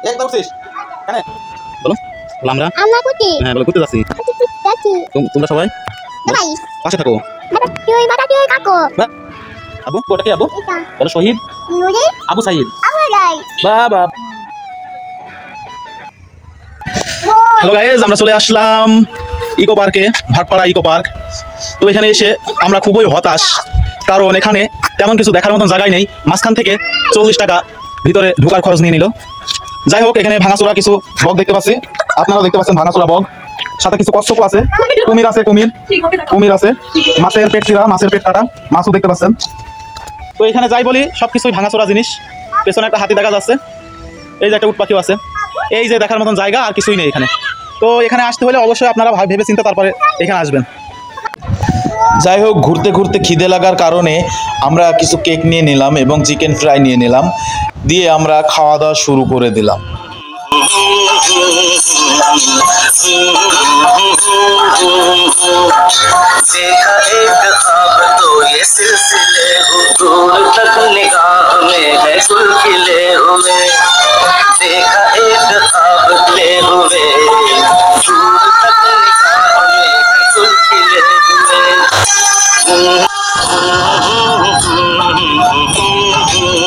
একবার উঠছিস কেন বলো আমরা আমরা কুটি হ্যাঁ বলো ঘুরতে যাচ্ছি যাচ্ছি তোমরা সবাই ভাই পাশে থাকো বাটা তুই কাকো আবু কোটা কি আবু এটা বলো শহীদ নুরি আবু সাইদ আমার গাই বাবা হ্যালো গাইস আমরা চলে আসলাম ইকো পার্কে ভাটপাড়া ইকো পার্ক। তো এখানে এসে আমরা খুবই হতাশ, কারণ এখানে তেমন কিছু দেখার মতন জায়গায় নেই। মাঝখান থেকে 40 টাকা ভিতরে ঢোকার খরচ নিয়ে নিল। যাই হোক, এখানে ভাঙাচোরা কিছু বগ দেখতে পাচ্ছি, আপনারা দেখতে পাচ্ছেন ভাঙাচোরা বগ, সাথে কিছু কচ্ছপও আছে, কুমির আছে, কুমির আছে, মাছের পেট চিরা, মাছের পেট কাটা মাছও দেখতে পাচ্ছেন। তো এখানে যাই বলি সবকিছুই ভাঙাচোরা জিনিস। পেছনে একটা হাতি দেখা যাচ্ছে, এই যে একটা উট পাখিও আছে, এই যে দেখার মতন জায়গা আর কিছুই নেই এখানে। তো এখানে আসতে হলে অবশ্যই আপনারা ভেবে চিন্তে তারপরে এখানে আসবেন। যাই হোক, ঘুরতে ঘুরতে খিদে লাগার কারণে আমরা কিছু কেক নিয়ে নিলাম এবং চিকেন ফ্রাই নিয়ে নিলাম, দিয়ে আমরা খাওয়া দাওয়া শুরু করে দিলাম। देखा एक ख्वाब तो ये सिलसिले हुजूर तक निगाह में है गुल खिले हुए। देखा एक ख्वाब ले हुए दूर